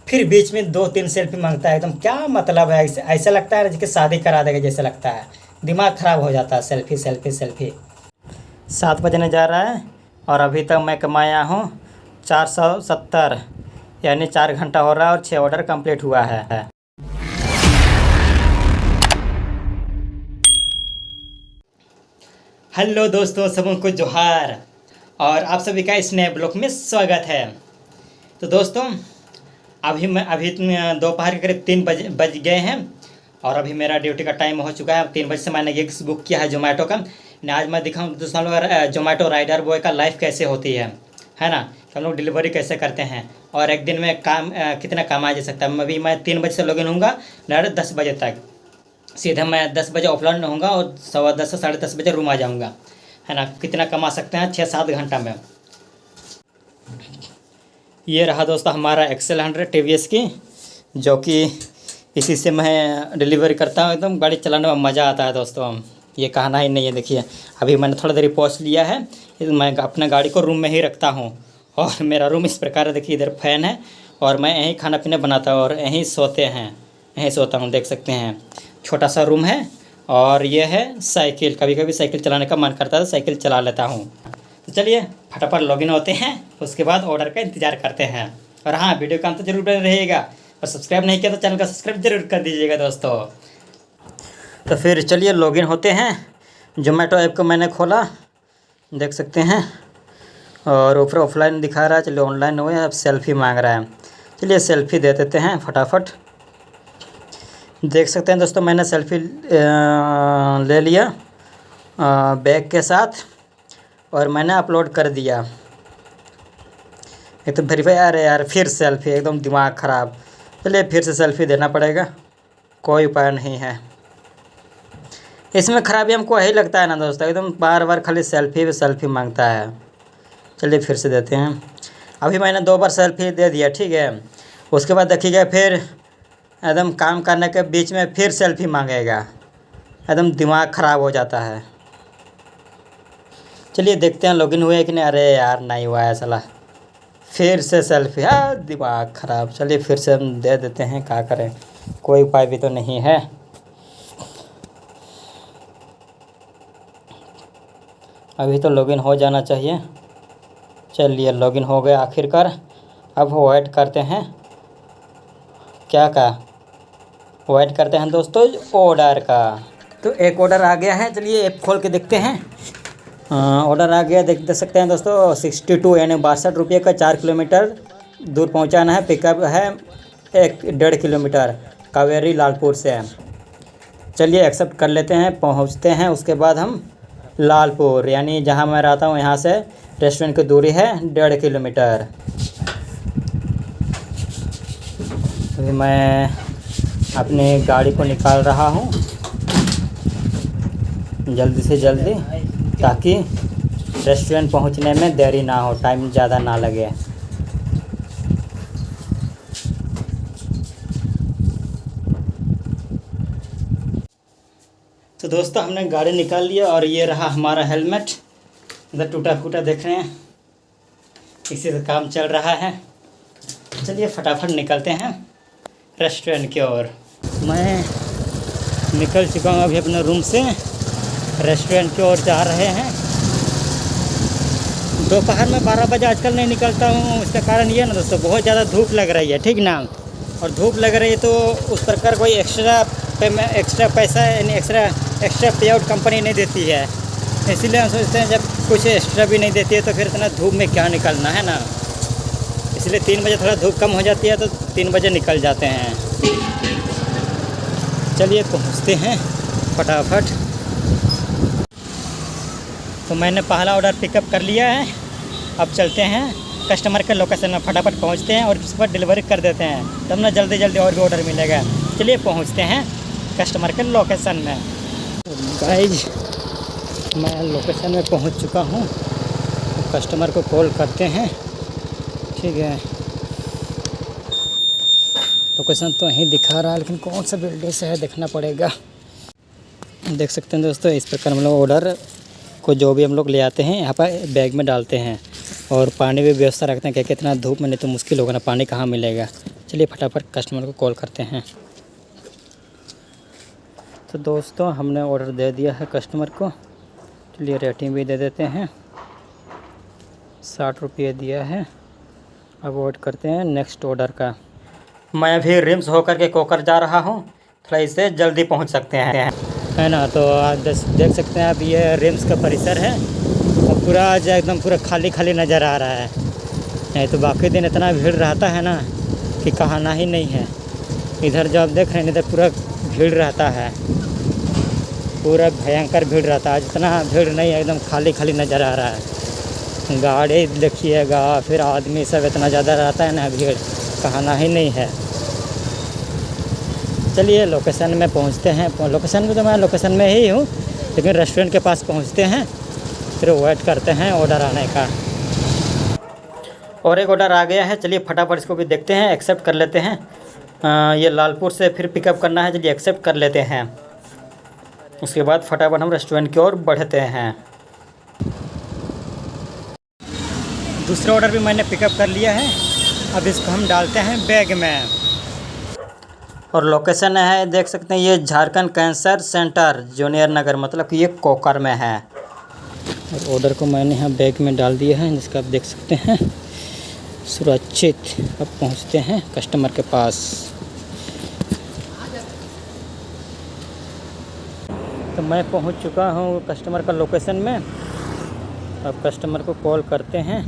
फिर बीच में 2-3 सेल्फी मांगता है। एकदम क्या मतलब है? ऐसे ऐसा लगता है जैसे शादी करा देगा जैसे लगता है। दिमाग ख़राब हो जाता है। Selfie selfie selfie. 7 बजने जा रहा है और अभी तक मैं कमाया हूँ 470, यानी 4 घंटा हो रहा है और 6 ऑर्डर कंप्लीट हुआ है। हेलो दोस्तों, सबको जोहार और आप सभी का इस नए ब्लॉग में स्वागत है। तो दोस्तों अभी दोपहर के करीब 3 बज गए हैं और अभी मेरा ड्यूटी का टाइम हो चुका है। 3 बजे से मैंने गिग्स बुक किया है जोमेटो का। आज मैं दिखाऊँ दोस्तों लोग जोमेटो राइडर बॉय का लाइफ कैसे होती है ना, कि हम लोग डिलीवरी कैसे करते हैं और एक दिन में काम कितना कमाया जा सकता है। अभी मैं 3 बजे से लॉगिन होऊंगा डायरेक्ट 10 बजे तक। सीधे मैं 10 बजे ऑफलाइन रहूँगा और 10:15 से 10:30 बजे रूम आ जाऊँगा, है ना। कितना कमा सकते हैं 6-7 घंटा में। ये रहा दोस्तों हमारा एक्सेल 100 TVS की, जो कि इसी से मैं डिलीवरी करता हूँ। एकदम गाड़ी चलाने में मज़ा आता है दोस्तों, ये कहना ही नहीं है। देखिए अभी मैंने थोड़ा देर पहुँच लिया है। मैं अपना गाड़ी को रूम में ही रखता हूँ और मेरा रूम इस प्रकार है। देखिए इधर फैन है और मैं यहीं खाना पीना बनाता हूँ और यहीं सोता हूँ। देख सकते हैं छोटा सा रूम है। और ये है साइकिल, कभी कभी साइकिल चलाने का मन करता है तो साइकिल चला लेता हूँ। तो चलिए फटाफट लॉगिन होते हैं, उसके बाद ऑर्डर का इंतज़ार करते हैं। और हाँ, वीडियो का अंत जरूर बने रहेगा और सब्सक्राइब नहीं किया तो चैनल का सब्सक्राइब जरूर कर दीजिएगा दोस्तों। तो फिर चलिए लॉगिन होते हैं। जोमेटो ऐप को मैंने खोला, देख सकते हैं, और ऊपर ऑफलाइन दिखा रहा है। चलिए ऑनलाइन हुए, अब सेल्फ़ी मांग रहा है। चलिए सेल्फ़ी दे देते हैं फटाफट। देख सकते हैं दोस्तों मैंने सेल्फ़ी ले लिया बैग के साथ और मैंने अपलोड कर दिया। एक तो वेरीफाई, अरे यार फिर सेल्फ़ी, एकदम दिमाग ख़राब। चलिए फिर से सेल्फ़ी देना पड़ेगा, कोई उपाय नहीं है। इसमें ख़राबी हमको यही लगता है ना दोस्तों, एकदम बार बार खाली सेल्फ़ी मांगता है। चलिए फिर से देते हैं। अभी मैंने 2 बार सेल्फ़ी दे दिया, ठीक है। उसके बाद देखिएगा फिर एकदम काम करने के बीच में फिर सेल्फ़ी मांगेगा, एकदम दिमाग ख़राब हो जाता है। चलिए देखते हैं लॉगिन हुए कि नहीं। अरे यार नहीं हुआ है साला, फिर से सेल्फ़ी, हाँ दिमाग ख़राब। चलिए फिर से हम दे देते हैं, क्या करें, कोई उपाय भी तो नहीं है। अभी तो लॉगिन हो जाना चाहिए। चलिए लॉगिन हो गया आखिरकार। अब वेट करते हैं, वेट करते हैं दोस्तों ऑर्डर का। तो एक ऑर्डर आ गया है, चलिए ऐप खोल के देखते हैं। ऑर्डर आ गया, देख सकते हैं दोस्तों 62 यानी 62 रुपये का 4 किलोमीटर दूर पहुंचाना है। पिकअप है 1.5 किलोमीटर कावेरी लालपुर से। चलिए एक्सेप्ट कर लेते हैं, पहुंचते हैं। उसके बाद हम लालपुर यानी जहां मैं रहता हूं यहाँ से रेस्टोरेंट की दूरी है 1.5 किलोमीटर। अभी मैं अपनी गाड़ी को निकाल रहा हूँ जल्दी से जल्दी, ताकि रेस्टोरेंट पहुँचने में देरी ना हो, टाइम ज़्यादा ना लगे। तो दोस्तों हमने गाड़ी निकाल लिया और ये रहा हमारा हेलमेट। इधर टूटा फूटा देख रहे हैं, इसी से काम चल रहा है। चलिए फटाफट निकलते हैं रेस्टोरेंट की ओर। मैं निकल चुका हूँ अभी अपने रूम से, रेस्टोरेंट की ओर जा रहे हैं। दोपहर में 12 बजे आजकल नहीं निकलता हूँ। इसका कारण ये ना दोस्तों, बहुत ज़्यादा धूप लग रही है, ठीक ना। और धूप लग रही है तो उस प्रकार कोई एक्स्ट्रा पैसा यानी एक्स्ट्रा पे आउट कंपनी नहीं देती है। इसीलिए हम सोचते हैं जब कुछ एक्स्ट्रा भी नहीं देती है तो फिर इतना धूप में क्या निकलना, है ना। इसलिए 3 बजे थोड़ा धूप कम हो जाती है तो 3 बजे निकल जाते हैं। चलिए पहुंचते हैं फटाफट। तो मैंने पहला ऑर्डर पिकअप कर लिया है। अब चलते हैं कस्टमर के लोकेशन में, फटाफट पहुंचते हैं और उस पर डिलीवरी कर देते हैं, तब ना जल्दी जल्दी और भी ऑर्डर मिलेगा। चलिए पहुंचते हैं कस्टमर के लोकेशन में। तो गाइज मैं लोकेशन में पहुंच चुका हूं। तो कस्टमर को कॉल करते हैं, ठीक है। लोकेशन तो यहीं दिखा रहा है, लेकिन कौन सा बिल्डिंग से है देखना पड़ेगा। देख सकते हैं दोस्तों इस प्रकार हम लोग ऑर्डर को जो भी हम लोग ले आते हैं यहाँ पर बैग में डालते हैं और पानी भी व्यवस्था रखते हैं, क्या कितना धूप में नहीं तो मुश्किल होगा ना, पानी कहाँ मिलेगा। चलिए फटाफट कस्टमर को कॉल करते हैं। तो दोस्तों हमने ऑर्डर दे दिया है कस्टमर को। चलिए रेटिंग भी दे देते हैं। 60 रुपये दिया है। अब वेट करते हैं नेक्स्ट ऑर्डर का। मैं अभी रिम्स होकर के कोकर जा रहा हूँ, थोड़ा इससे जल्दी पहुँच सकते हैं, है ना। तो आज देख सकते हैं अब ये रिम्स का परिसर है और पूरा आज एकदम पूरा खाली खाली नज़र आ रहा है। नहीं तो बाकी दिन इतना भीड़ रहता है ना कि कहना ही नहीं है। इधर जो आप देख रहे हैं इधर पूरा भीड़ रहता है, पूरा भयंकर भीड़ रहता है। आज इतना भीड़ नहीं है, एकदम खाली खाली नज़र आ रहा है। गाड़ी देखिएगा, फिर आदमी सब इतना ज़्यादा रहता है ना, भीड़ कहना ही नहीं है। चलिए लोकेशन में पहुंचते हैं। लोकेशन में तो मैं लोकेशन में ही हूँ, लेकिन रेस्टोरेंट के पास पहुंचते हैं, फिर वेट करते हैं ऑर्डर आने का। और एक ऑर्डर आ गया है, चलिए फटाफट इसको भी देखते हैं, एक्सेप्ट कर लेते हैं। ये लालपुर से फिर पिकअप करना है, चलिए एक्सेप्ट कर लेते हैं। उसके बाद फटाफट हम रेस्टोरेंट की ओर बढ़ते हैं। दूसरा ऑर्डर भी मैंने पिकअप कर लिया है। अब इसको हम डालते हैं बैग में। और लोकेशन है देख सकते हैं, ये झारखंड कैंसर सेंटर जूनियर नगर, मतलब कि ये कोकर में है। और ऑर्डर को मैंने यहाँ बैग में डाल दिया है, जिसका आप देख सकते हैं सुरक्षित। अब पहुँचते हैं कस्टमर के पास। तो मैं पहुँच चुका हूँ कस्टमर का लोकेशन में। अब कस्टमर को कॉल करते हैं।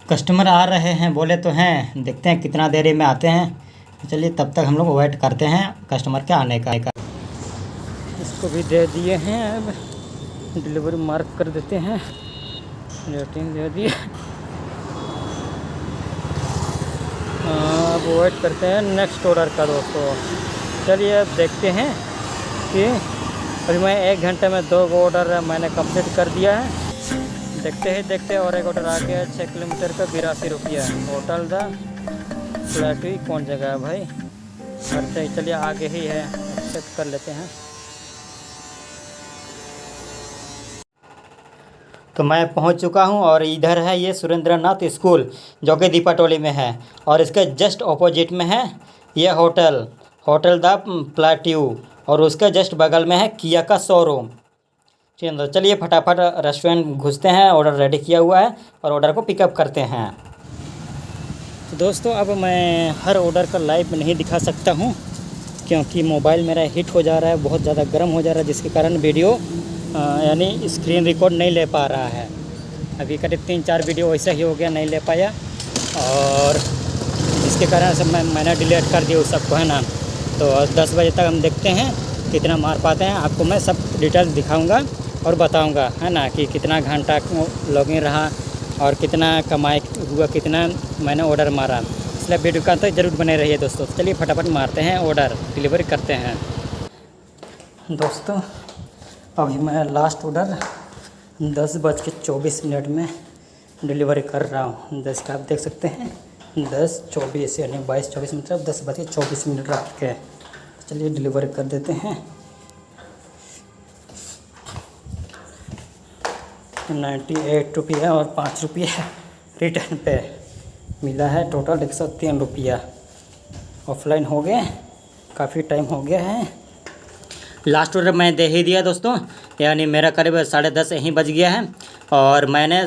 कस्टमर आ रहे हैं बोले तो हैं, देखते हैं कितना देरी में आते हैं। चलिए तब तक हम लोग वेट करते हैं कस्टमर के आने का। इसको भी दे दिए हैं, अब डिलीवरी मार्क कर देते हैं, रेटिंग दे दिए। अब वेट करते हैं नेक्स्ट ऑर्डर का दोस्तों। चलिए अब देखते हैं कि अभी मैं 1 घंटे में 2 ऑर्डर मैंने कंप्लीट कर दिया है। देखते ही देखते और एक ऑर्डर आ गया 6 किलोमीटर का 82 रुपया। होटल द प्लेटवी कौन जगह है भाई, करते ही चलिए आगे ही है, एक्सेप्ट कर लेते हैं। तो मैं पहुंच चुका हूं और इधर है ये सुरेंद्रनाथ स्कूल जो कि दीपाटोली में है, और इसके जस्ट ऑपोजिट में है ये होटल द प्लेट्यू, और उसके जस्ट बगल में है किया का शोरूम। ठीक है, तो चलिए फटाफट रेस्टोरेंट घुसते हैं। ऑर्डर रेडी किया हुआ है और ऑर्डर को पिकअप करते हैं। तो दोस्तों अब मैं हर ऑर्डर का लाइव नहीं दिखा सकता हूं, क्योंकि मोबाइल मेरा हीट हो जा रहा है, बहुत ज़्यादा गर्म हो जा रहा है, जिसके कारण वीडियो यानी स्क्रीन रिकॉर्ड नहीं ले पा रहा है। अभी करीब 3-4 वीडियो ऐसा ही हो गया, नहीं ले पाया, और इसके कारण सब मैंने डिलीट कर दिया उस सबको, है ना। तो 10 बजे तक हम देखते हैं कितना मार पाते हैं। आपको मैं सब डिटेल्स दिखाऊंगा और बताऊंगा, है ना, कि कितना घंटा लॉगिन रहा और कितना कमाई हुआ, कितना मैंने ऑर्डर मारा। इसलिए वीडियो का तो ज़रूर बने रहिए दोस्तों। चलिए फटाफट मारते हैं ऑर्डर, डिलीवरी करते हैं। दोस्तों अभी मैं लास्ट ऑर्डर 10:24 में डिलीवरी कर रहा हूँ। 10 का आप देख सकते हैं 10:24 यानी 22:24 मतलब 10:24 रात के। चलिए डिलीवरी कर देते हैं। 98 रुपया और 5 रुपये रिटर्न पे मिला है, टोटल 103 रुपया। ऑफलाइन हो गए, काफ़ी टाइम हो गया है। लास्ट ऑर्डर मैं दे ही दिया दोस्तों, यानी मेरा करीब 10:30 ही बज गया है, और मैंने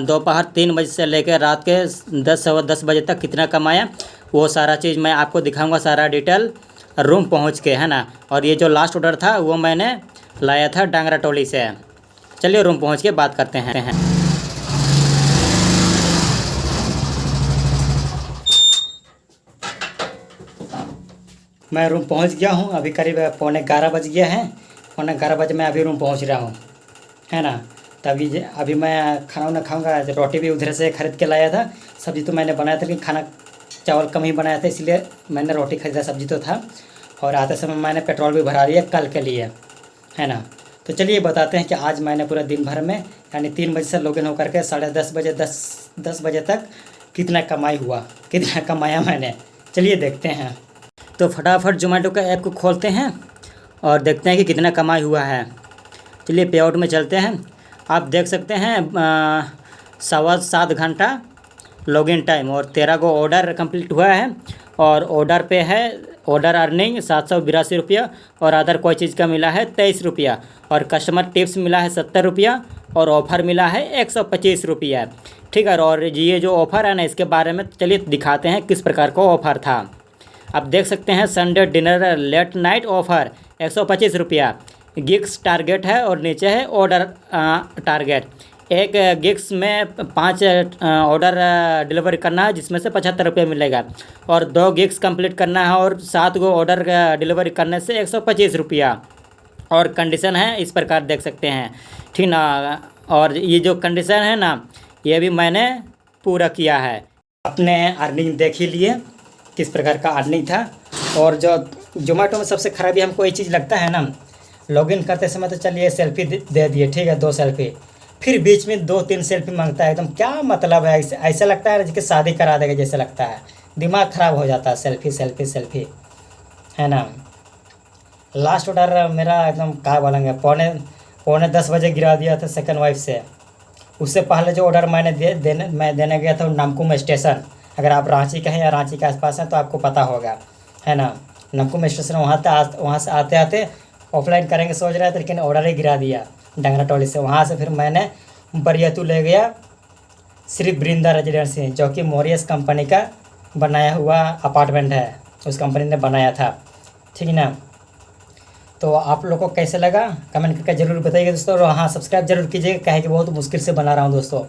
दोपहर 3 बजे से लेकर रात के 10-10 बजे तक कितना कमाया वो सारा चीज़ मैं आपको दिखाऊंगा, सारा डिटेल रूम पहुंच के, है ना। और ये जो लास्ट ऑर्डर था वो मैंने लाया था डांगरा टोली से। चलिए रूम पहुंच के बात करते हैं। मैं रूम पहुंच गया हूं, अभी करीब 11:15 बज गया है। 11:15 बजे मैं अभी रूम पहुंच रहा हूं, है ना। तभी अभी मैं खाना खाऊंगा। रोटी भी उधर से ख़रीद के लाया था, सब्ज़ी तो मैंने बनाया था, लेकिन खाना चावल कम ही बनाया था, इसलिए मैंने रोटी खरीदा, सब्ज़ी तो था। और आते समय मैंने पेट्रोल भी भरा लिया कल के लिए, है ना। तो चलिए बताते हैं कि आज मैंने पूरा दिन भर में यानी 3 बजे से लॉगिन होकर के 10:30 बजे तक कितना कमाई हुआ, कितना कमाया मैंने, चलिए देखते हैं। तो फटाफट जोमेटो का ऐप को खोलते हैं और देखते हैं कि कितना कमाई हुआ है। चलिए पे आउट में चलते हैं। आप देख सकते हैं 7.25 घंटा लॉगिन टाइम और 13 गो ऑर्डर कंप्लीट हुआ है। और ऑर्डर पे है ऑर्डर अर्निंग 782 रुपया और अदर कोई चीज़ का मिला है 23 रुपया और कस्टमर टिप्स मिला है 70 रुपया और ऑफ़र मिला है 125 रुपया। ठीक है, और ये जो ऑफ़र है ना, इसके बारे में चलिए दिखाते हैं किस प्रकार का ऑफ़र था। आप देख सकते हैं Sunday dinner late night offer 125 रुपया, गिग्स टारगेट है और नीचे है ऑर्डर टारगेट। एक गिग्स में 5 ऑर्डर डिलीवरी करना है जिसमें से 75 रुपये मिलेगा और 2 गिग्स कंप्लीट करना है और 7 गो ऑर्डर डिलीवरी करने से 125 रुपया। और कंडीशन है इस प्रकार देख सकते हैं, ठीक ना। और ये जो कंडीशन है ना, ये भी मैंने पूरा किया है। अपने अर्निंग देख ही लिए किस प्रकार का अर्निंग था। और जो जोमेटो में सबसे खराबी हमको ये चीज़ लगता है ना, लॉगिन करते समय तो चलिए सेल्फी दे दिए, ठीक है 2 सेल्फी, फिर बीच में 2-3 सेल्फी मांगता है। एकदम क्या मतलब है, ऐसा लगता है कि शादी करा देगा जैसे लगता है। दिमाग ख़राब हो जाता है, सेल्फी सेल्फी सेल्फी, है ना। लास्ट ऑर्डर मेरा एकदम क्या बोलेंगे, पौने 10 बजे गिरा दिया था सेकंड वाइफ से। उससे पहले जो ऑर्डर मैंने देने गया था नामकुम स्टेशन, अगर आप रांची के हैं या रांची के आसपास हैं तो आपको पता होगा, है ना। नामकुम स्टेशन वहाँ से आते आते ऑफलाइन करेंगे सोच रहे थे, लेकिन ऑर्डर ही गिरा दिया डंगरा टोली से। वहाँ से फिर मैंने बरियातू ले गया श्री वृंदा रेजिडेंसी, जो कि मॉरियस कंपनी का बनाया हुआ अपार्टमेंट है, उस कंपनी ने बनाया था, ठीक है ना। तो आप लोगों को कैसे लगा कमेंट करके ज़रूर बताइएगा दोस्तों। और हाँ, सब्सक्राइब जरूर कीजिएगा, कहे कि बहुत मुश्किल से बना रहा हूँ दोस्तों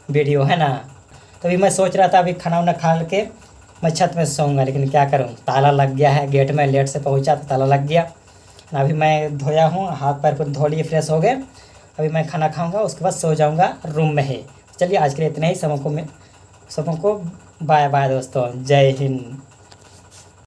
वीडियो, है ना। तो अभी मैं सोच रहा था अभी खाना वाना खा के मैं छत में सोऊंगा, लेकिन क्या करूँ, ताला लग गया है गेट में, लेट से पहुँचा तो ताला लग गया। अभी मैं धोया हूँ, हाथ पैर को धो लिए, फ्रेश हो गए। अभी मैं खाना खाऊंगा, उसके बाद सो जाऊंगा रूम में ही। चलिए आज के लिए इतना ही, सबको बाय बाय दोस्तों, जय हिंद।